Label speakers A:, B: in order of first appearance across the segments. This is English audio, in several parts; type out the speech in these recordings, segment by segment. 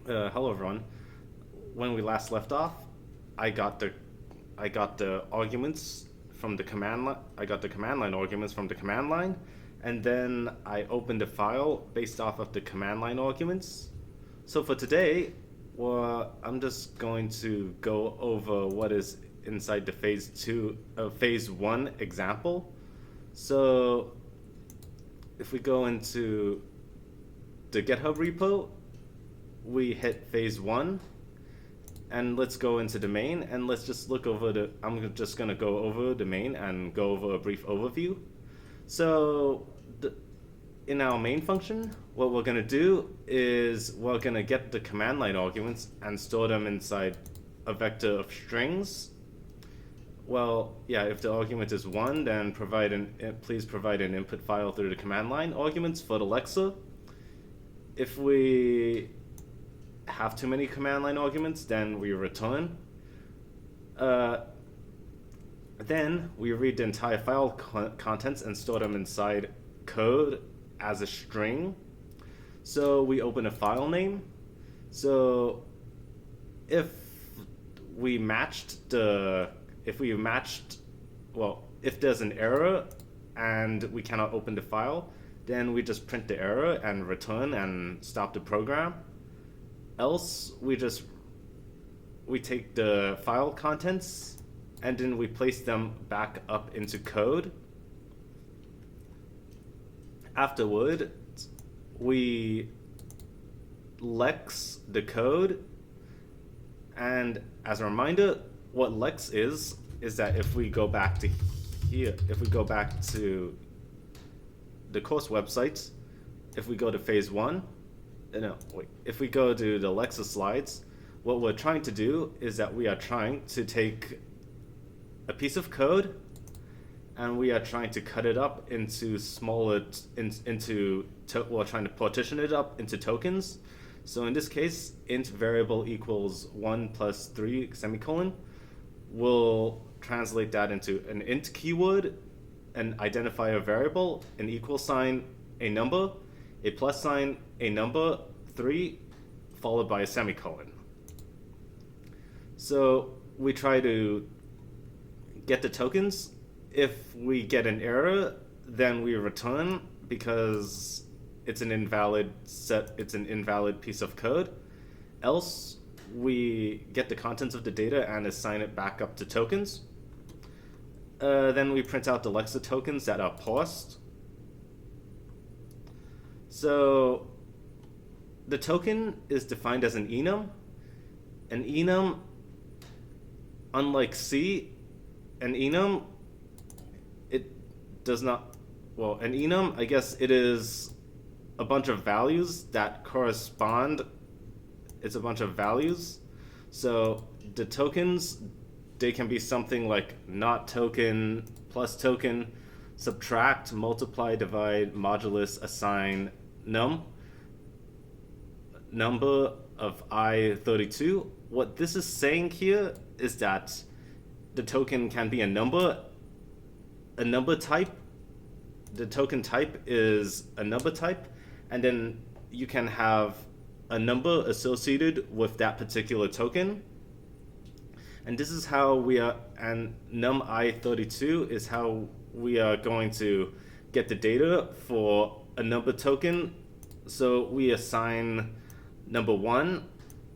A: Hello everyone. When we last left off, I got the I got the arguments from the command line. I got the command line arguments from the command line, and then I opened a file based off of the command line arguments. So for today, well, I'm just going to go over what is inside the phase one example. So if we go into the GitHub repo, we hit phase one, and let's go into the main, and let's just look over I'm just gonna go over the main and go over a brief overview. So in our main function, what we're gonna do is we're gonna get the command line arguments and store them inside a vector of strings. Well, yeah, if the argument is 1, then please provide an input file through the command line arguments for the Lexer. If we have too many command line arguments, then we return. Then we read the entire file contents and store them inside code as a string. So we open a file name. So if there's an error and we cannot open the file, then we just print the error and return and stop the program. Else, we take the file contents and then we place them back up into code. Afterward, we Lex the code, and as a reminder, what Lex is that if we go back to the course website, if we go to phase one, if we go to the Lexer slides, what we're trying to do is that we are trying to take a piece of code and we are trying to cut it up into we're trying to partition it up into tokens. So in this case, int variable equals 1 plus 3 semicolon. We'll translate that into an int keyword, an identifier variable, an equal sign, a number, a plus sign, a number, 3, followed by a semicolon. So we try to get the tokens. If we get an error, then we return because it's an invalid piece of code. Else, we get the contents of the data and assign it back up to tokens. Then we print out the Lexer tokens that are parsed. So the token is defined as an enum. An enum, unlike C, an enum, an enum, I guess it is a bunch of values that correspond. It's a bunch of values. So the tokens, they can be something like not token, plus token, subtract, multiply, divide, modulus, assign, num, number of I32. What this is saying here is that the token can be a number type. The token type is a number type, and then you can have a number associated with that particular token. And this is how and num I32 is how we are going to get the data for a number token. So we assign number 1.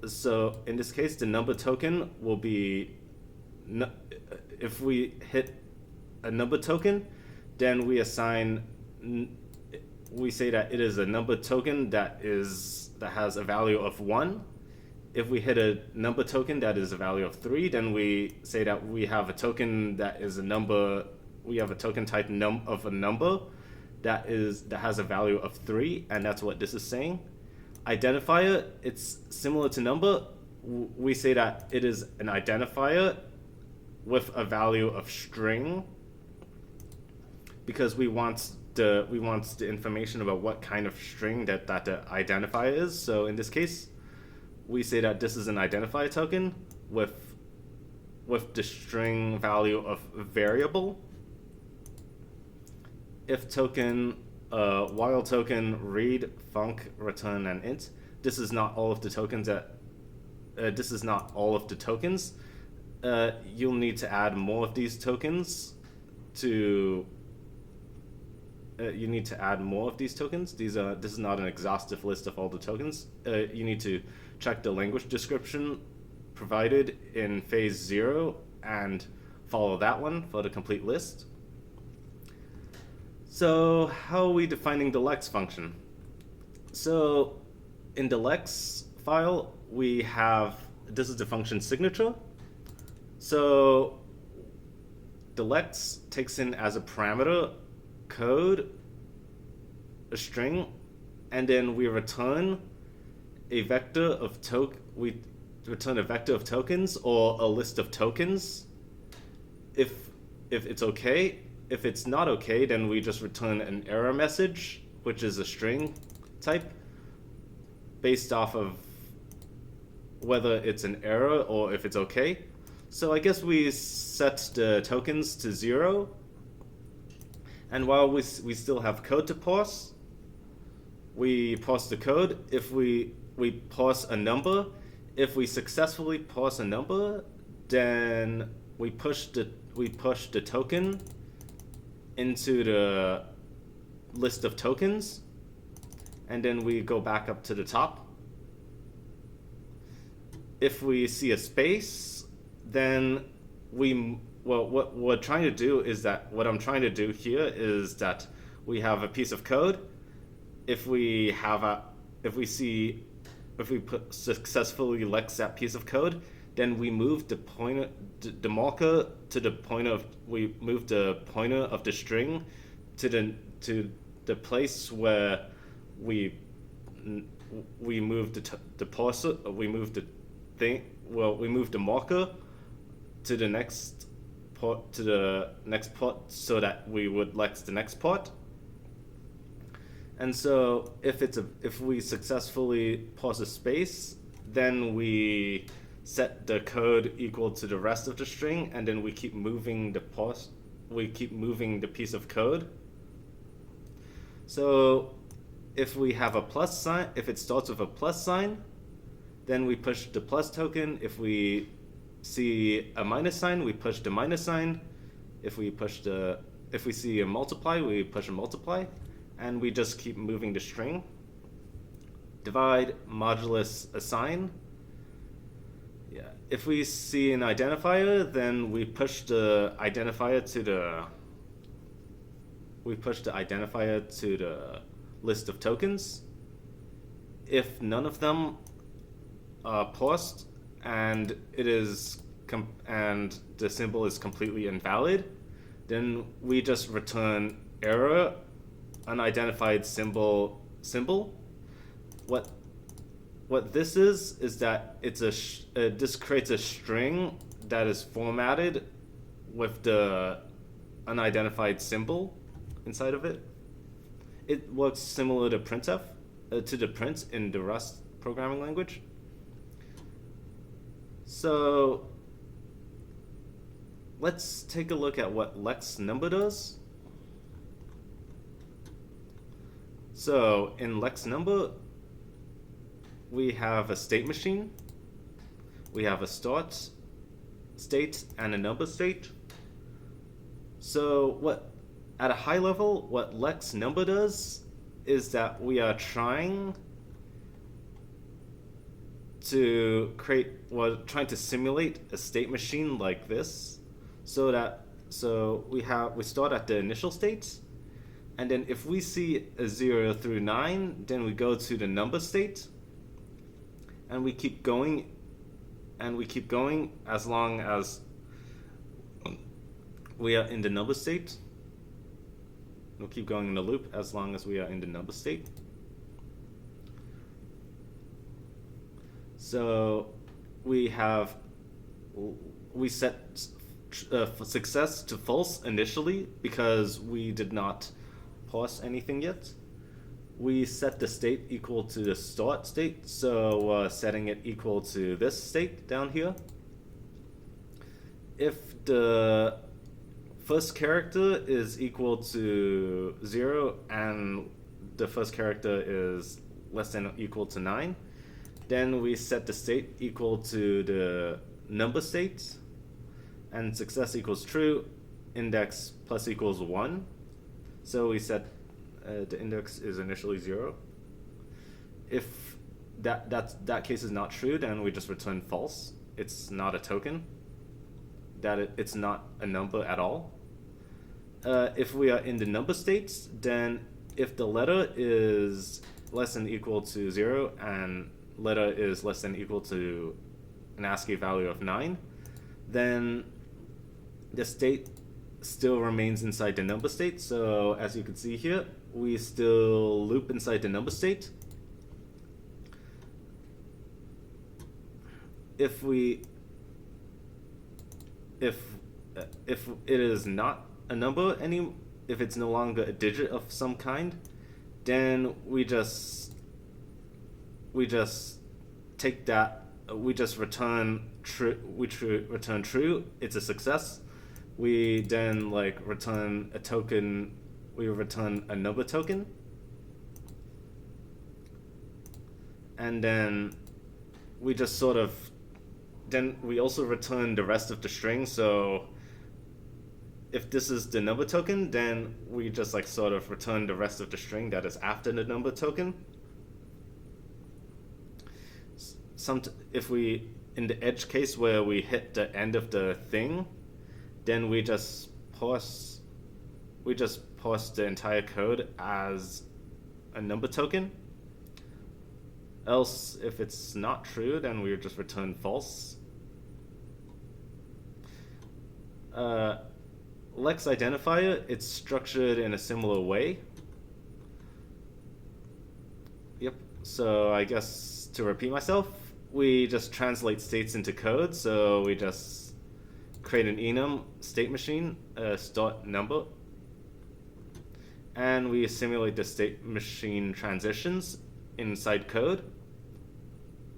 A: So in this case, the number token will be, if we hit a number token, then we say that it is a number token that has a value of 1. If we hit a number token that is a value of 3, then we say that we have a token that is a number. We have a token type of a number that has a value of 3, and that's what this is saying. Identifier, it's similar to number. We say that it is an identifier with a value of string because we want the information about what kind of string that the identifier is. So in this case, we say that this is an identifier token with the string value of variable. If token while token read func return and int, this is not all of the tokens this is not all of the tokens. You'll need to add more of these tokens to. You need to add more of these tokens. This is not an exhaustive list of all the tokens. You need to check the language description provided in phase 0 and follow that one for the complete list. So how are we defining the Lex function? So in the Lex file, we have, this is the function signature. So the Lex takes in as a parameter code, a string, and then we return a vector of tokens or a list of tokens if it's okay. If it's not okay, then we just return an error message, which is a string type, based off of whether it's an error or if it's okay. So I guess we set the tokens to 0. And while we still have code to parse, we parse the code. If we parse a number, if we successfully parse a number, then we push the token into the list of tokens, and then we go back up to the top. If we see a space, then what we're trying to do is that, what I'm trying to do here is that we have a piece of code. If we successfully Lex that piece of code, then we move the pointer, the marker to the pointer of, we move the pointer of the string to the place where we move the parser, we move the thing, well, we move the marker to the next part, so that we would Lex the next part. And so if we successfully parse a space, then we set the code equal to the rest of the string, and then we keep moving the piece of code. So if we have a plus sign, if it starts with a plus sign, then we push the plus token. If we see a minus sign, we push the minus sign. If we see a multiply, we push a multiply, and we just keep moving the string. Divide, modulus, assign. Yeah. If we see an identifier, then we push the identifier to the list of tokens. If none of them are parsed and and the symbol is completely invalid, then we just return error, unidentified symbol. What this is that it's this creates a string that is formatted with the unidentified symbol inside of it. It works similar to printf, to the print in the Rust programming language. So let's take a look at what Lex number does. So in Lex number, we have a state machine, we have a start state and a number state. So at a high level, what Lex number does is that we are trying to trying to simulate a state machine like this, so we start at the initial states, and then if we see a 0 through 9, then we go to the number state, and we keep going as long as we are in the number state. We'll keep going in the loop as long as we are in the number state. So we set success to false initially because we did not parse anything yet. We set the state equal to the start state, so setting it equal to this state down here. If the first character is equal to 0 and the first character is less than or equal to 9, Then we set the state equal to the number state, and success equals true, index plus equals 1. So we set the index is initially 0. If that case is not true, then we just return false. It's not a token. It's not a number at all. If we are in the number states, then if the letter is less than equal to 0 and letter is less than equal to an ASCII value of 9, then the state still remains inside the number state. So as you can see here, we still loop inside the number state. If it is not a number if it's no longer a digit of some kind, then we just take that, we just return true. Return true. It's a success. We then return a token. We return a number token, and then we just sort of. Then we also return the rest of the string. So if this is the number token, then we just sort of return the rest of the string that is after the number token. If we, in the edge case where we hit the end of the thing, then we just parse the entire code as a number token. Else, if it's not true, then we just return false. Lex identifier, it's structured in a similar way. Yep, so I guess to repeat myself, we just translate states into code. So we just create an enum state machine, start number, and we simulate the state machine transitions inside code.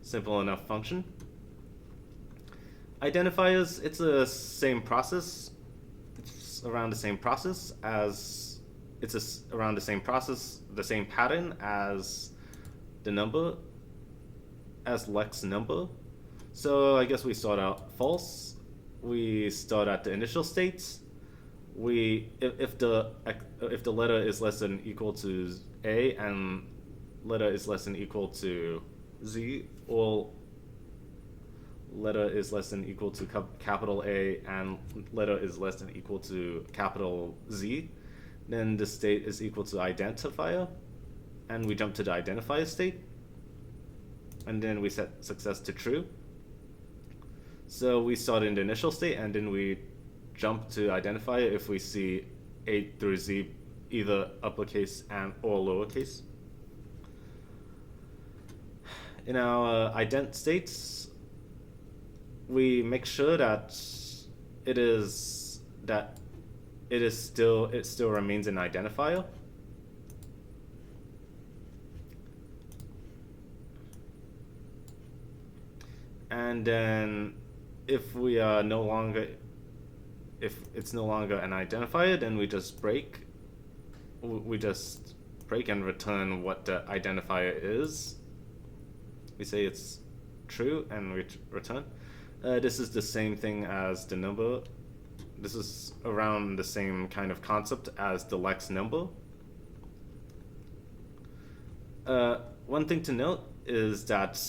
A: Simple enough function. Identifiers, it's the same process. It's around the same process as around the same process, the same pattern as the number, as Lex number. So I guess we start out false. We start at the initial states. If the letter is less than equal to A and letter is less than equal to Z, or letter is less than equal to capital A and letter is less than equal to capital Z, then the state is equal to identifier, and we jump to the identifier state, and then we set success to true. So we start in the initial state, and then we jump to identifier if we see A through Z either uppercase or lowercase. In our ident states, we make sure that it still remains an identifier. And then if it's no longer an identifier, then we just break and return what the identifier is. We say it's true and we return. This is the same thing as the number. This is around the same kind of concept as the Lex number. One thing to note is that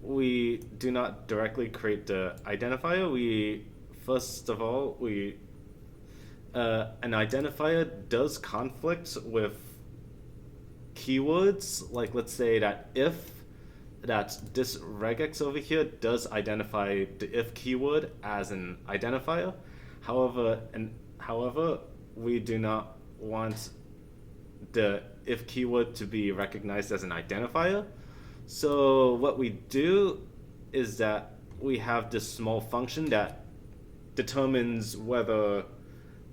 A: we do not directly create the identifier. First of all, an identifier does conflict with keywords. Like, let's say that this regex over here does identify the if keyword as an identifier. However, we do not want the if keyword to be recognized as an identifier. So what we do is that we have this small function that determines whether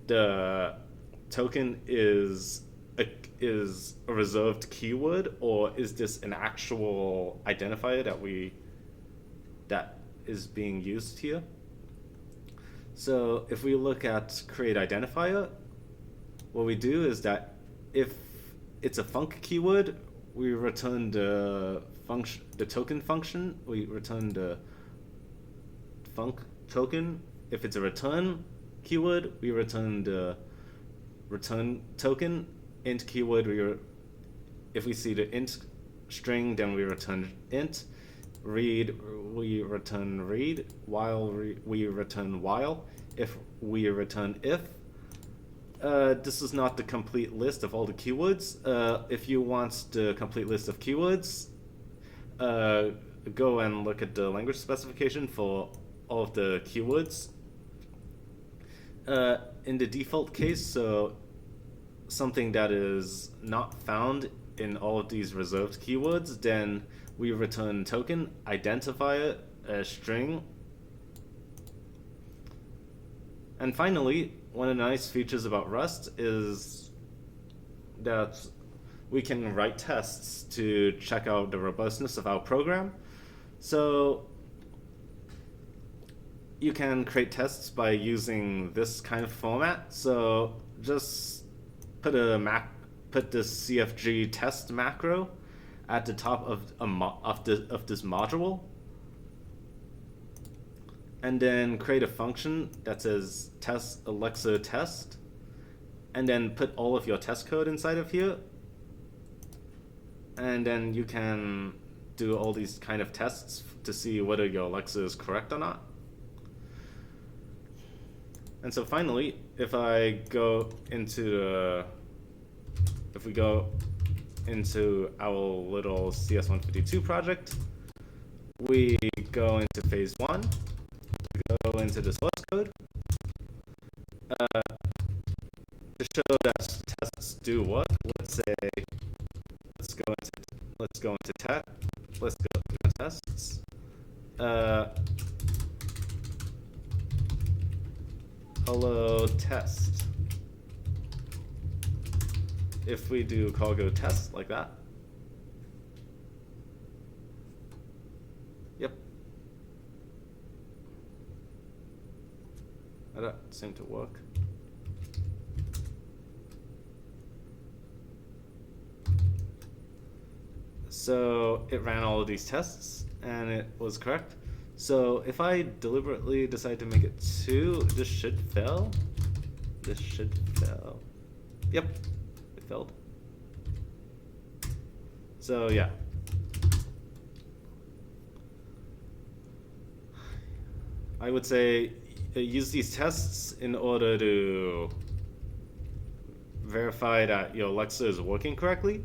A: the token is a reserved keyword, or is this an actual identifier that is being used here. So if we look at create identifier, what we do is that if it's a func keyword, we return the token function, we return the func token. If it's a return keyword, we return the return token. Int keyword, if we see the int string, then we return int. Read, we return read. While, we return while. If, we return if. This is not the complete list of all the keywords. If you want the complete list of keywords, go and look at the language specification for all of the keywords. In the default case, so something that is not found in all of these reserved keywords, then we return token, identifier, a string. And finally, one of the nice features about Rust is that we can write tests to check out the robustness of our program. So you can create tests by using this kind of format. So just put this CFG test macro at the top of this module, and then create a function that says test Lexer test, and then put all of your test code inside of here, and then you can do all these kind of tests to see whether your Lexer is correct or not. And so finally, if we go into our little CS152 project, we go into phase 1, we go into the source code, to show that tests do work. Let's go into tests. Hello test. If we do cargo test like that, yep, that seemed to work. So it ran all of these tests and it was correct. So if I deliberately decide to make it 2, this should fail. This should fail. Yep, it failed. So yeah. I would say use these tests in order to verify that your Lexer is working correctly.